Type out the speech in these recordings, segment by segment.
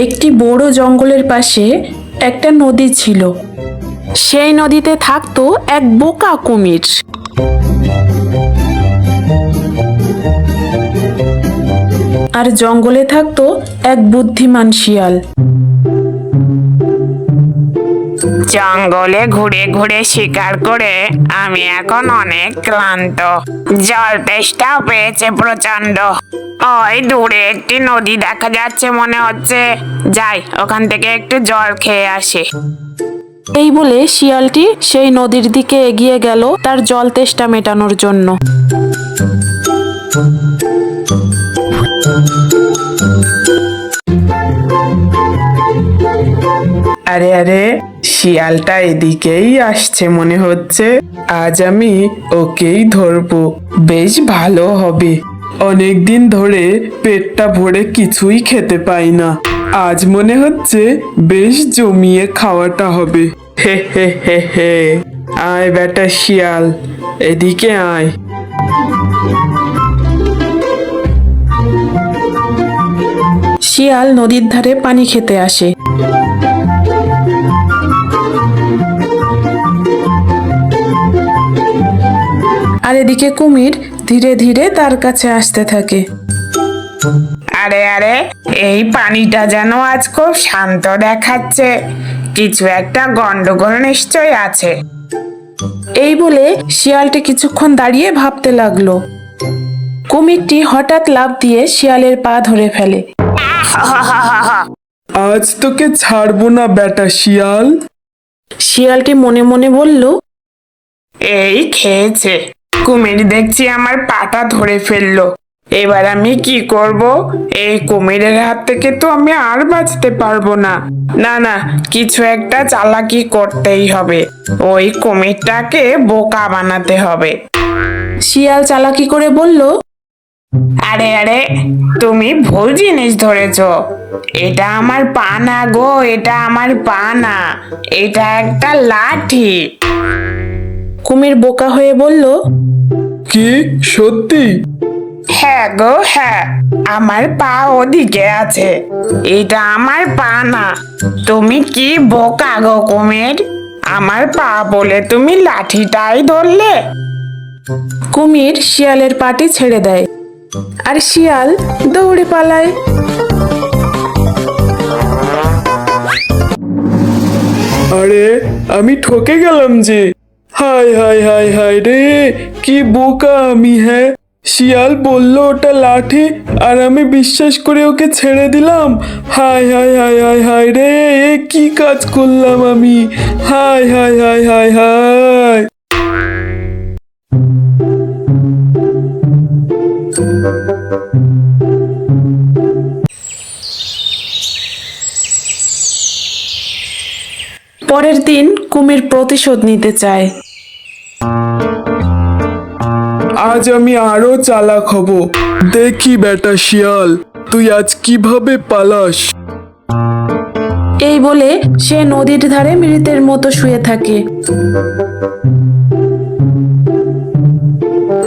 একটি বড় জঙ্গলের পাশে একটা নদী ছিল। সেই নদীতে থাকতো এক বোকা কুমির। আর জঙ্গলে থাকতো এক বুদ্ধিমান শিয়াল। জঙ্গলে ঘুরে ঘুরে শিকার করে আমি এখন অনেক ক্লান্ত। জল তেষ্টাও পেয়েছে প্রচন্ড। ওই দূরে একটি নদী দেখা যাচ্ছে মনে হচ্ছে, যাই ওখান থেকে একটু জল খেয়ে আসি। এই বলে শিয়ালটি সেই নদীর দিকে এগিয়ে গেল তার জল তেষ্টা মেটানোর জন্য। আরে আরে, শিয়ালটা এদিকেই আসছে মনে হচ্ছে। আজ আমি ওকেই ধরবো, বেশ ভালো হবে। অনেকদিন ধরে পেটটা ভরে কিছুই খেতে পাই না। আজ মনে হচ্ছে বেশ জমিয়ে খাওয়াটা হবে। হে হে হে হে, আয় বেটা শিয়াল, এদিকে আয়। শিয়াল নদীর ধারে পানি খেতে আসে। আর এদিকে কুমির ধীরে ধীরে তার কাছে আসতে থাকে। আরে আরে, এই পানিটা যেন আজ খুব শান্ত দেখাচ্ছে। কিছু একটা গন্ডগোল নিশ্চয় আছে। এই বলে শিয়ালটি কিছুক্ষণ দাঁড়িয়ে ভাবতে লাগলো। কুমিরটি হঠাৎ লাফ দিয়ে শিয়ালের পা ধরে ফেলে। আজ তোকে ছাড়বো না বেটা শিয়াল। শিয়ালটি মনে মনে বলল, এই খেয়েছে, কুমির দেখছি আমার পাটা ধরে ফেললো। এবার আমি কি করব? এই কুমিরের হাত থেকে তো আমি আর বাঁচতে পারবো না। না না, কিছু একটা চালাকি করতেই হবে। ওই কুমিরটাকে বোকা বানাতে হবে। শিয়াল চালাকি করে বলল, আরে আরে, তুমি ভুল জিনিস ধরেছো। এটা আমার পা না গো, এটা আমার পা না, এটা একটা লাঠি। কুমির বোকা হয়ে বলল, কি সত্যি? হ্যাঁ গো হ্যাঁ, আমার পা ওদিকে আছে, এটা আমার পা না। তুমি কি বোকা গো কুমির, আমার পা বলে তুমি লাঠিটাই ধরলে। কুমির শিয়ালের পাটি ছেড়ে দেয় আর শিয়াল দৌড়ে পালায়। আরে আমি ঠকে গেলাম যে। হায় হায় হায় হায় রে, কি বোকা আমি। হ্যাঁ, শিয়াল বললো ওটা লাঠি আর আমি বিশ্বাস করে ওকে ছেড়ে দিলাম। হায় হায় হায় হায় হায় রে, এ কি কাজ করলাম আমি। হায় হায় হায় হায় হায়। পরের দিন কুমির প্রতিশোধ নিতে চায়। আজ আমি আরো চালাক হব। দেখি বেটা শিয়াল, তুই আজ কিভাবে পালাস। এই বলে সে নদীর ধারে মৃতের মতো শুয়ে থাকে।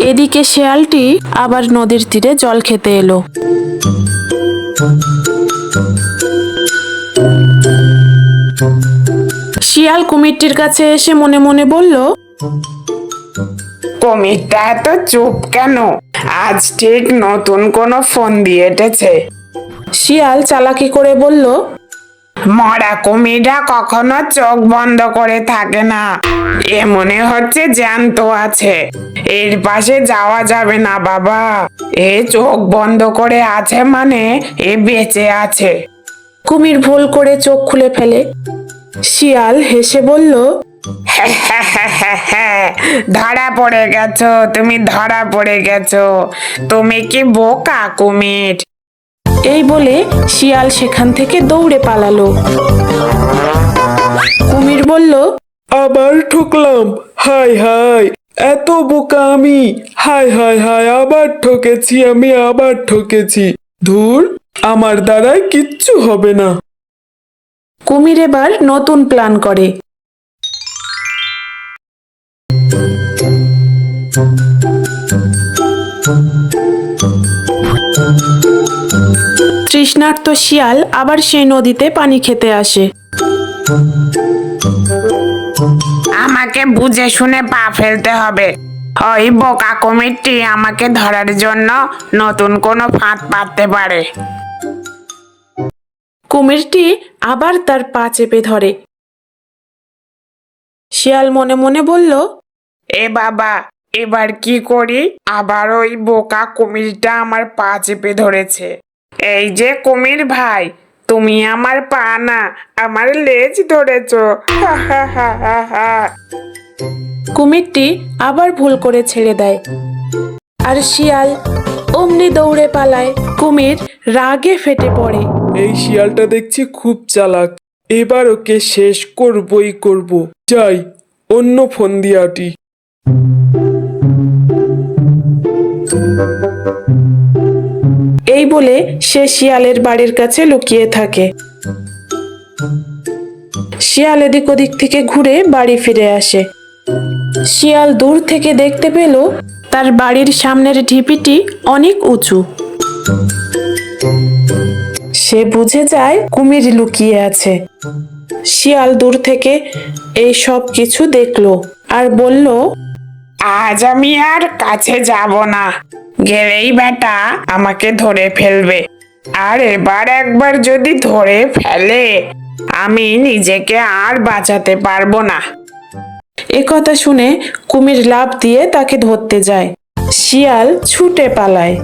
এদিকে শিয়ালটি আবার নদীর তীরে জল খেতে এলো। শিয়াল কুমিরটির কাছে এসে মনে মনে বলল, কুমিরটা এত চুপ কেন? আজ ঠিক নতুন কোনো ফোন দিয়ে এটেছে। শিয়াল চালাকি করে বলল, মরা কুমিররা কখনো চোখ বন্ধ করে থাকে না। এ মনে হচ্ছে জ্যান্ত আছে। এর পাশে যাওয়া যাবে না বাবা। এ চোখ বন্ধ করে আছে মানে এ বেঁচে আছে। কুমির ভুল করে চোখ খুলে ফেলে। শিয়াল হেসে বলল, ধরা পড়ে গেছো, তুমি ধরা পড়ে গেছো। তুমি কি বোকা কুমির। এই বলে শিয়াল সেখান থেকে দৌড়ে পালালো। কুমির বলল, আবার ঠকলাম। হায় হায়, এত বোকা আমি। হায় হায় হায়, আবার ঠকেছি আমি, আবার ঠকেছি। ধুর, আমার দ্বারাই কিচ্ছু হবে না। কুমির এবার নতুন প্ল্যান করে। তৃষ্ণার্ত শিয়াল আবার সেই নদীতে পানি খেতে আসে। আমাকে বুঝে শুনে পা ফেলতে হবে। ওই বোকা কুমিরটি আমাকে ধরার জন্য নতুন কোনো ফাঁদ পাততে পারে। কুমিরটি আবার তার পা চেপে ধরে। শিয়াল মনে মনে বলল, এ বাবা, এবার কি করি? আবার ওই বোকা কুমিরটা আমার পা চেপে ধরেছে। এই যে কুমির ভাই, তুমি আমার পা না, আমার লেজ ধরেছো। হা হা হা হা হা। কুমিরটি আবার ভুল করে ছেড়ে দেয়, আর শিয়াল অমনি দৌড়ে পালায়। কুমির রাগে ফেটে পড়ে। এই শিয়ালটা দেখছি খুব চালাক, এবার ওকে শেষ করবই করব। যাই, অন্য ফোন দিয়ে আটি। এই বলে সে শিয়ালের বাড়ির কাছে লুকিয়ে থাকে। শিয়াল এদিক ওদিক থেকে ঘুরে বাড়ি ফিরে আসে। শিয়াল দূর থেকে দেখতে পেল তার বাড়ির সামনের ঢিপিটি অনেক উঁচু। সে বুঝে যায় কুমির লুকিয়ে আছে। শিয়াল দূর থেকে এই সব কিছু দেখলো আর বলল, আজ আমি আর কাছে যাব না, গেলেই বেটা আমাকে ধরে ফেলবে। আর এবার একবার যদি ধরে ফেলে, আমি নিজেকে আর বাঁচাতে পারবো না। এ কথা শুনে কুমির লাফ দিয়ে তাকে ধরতে যায়। শিয়াল ছুটে পালায়,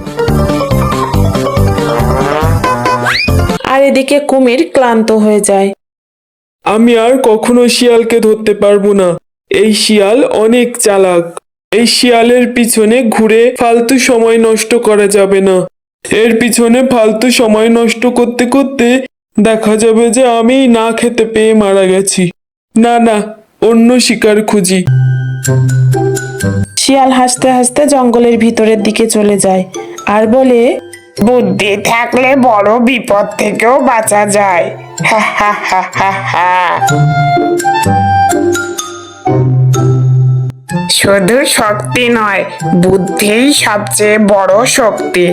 আর এদিকে কুমির ক্লান্ত হয়ে যায়। আমি আর কখনো শিয়ালকে ধরতে পারবো না। এই শিয়াল অনেক চালাক। এই শিয়ালের পিছনে ঘুরে ফালতু সময় নষ্ট করা যাবে না। এর পিছনে ফালতু সময় নষ্ট করতে করতে দেখা যাবে যে আমি না খেতে পেয়ে মারা গেছি। না না, অন্য শিকার খুঁজি। শিয়াল হাসতে হাসতে জঙ্গলের ভিতরের দিকে চলে যায় আর বলে, বুদ্ধি থাকলে বড় বিপদ থেকেও বাঁচা যায়। হা হা হা হা হা। শুধু শক্তি নয়, বুদ্ধিই সবচেয়ে বড় শক্তি।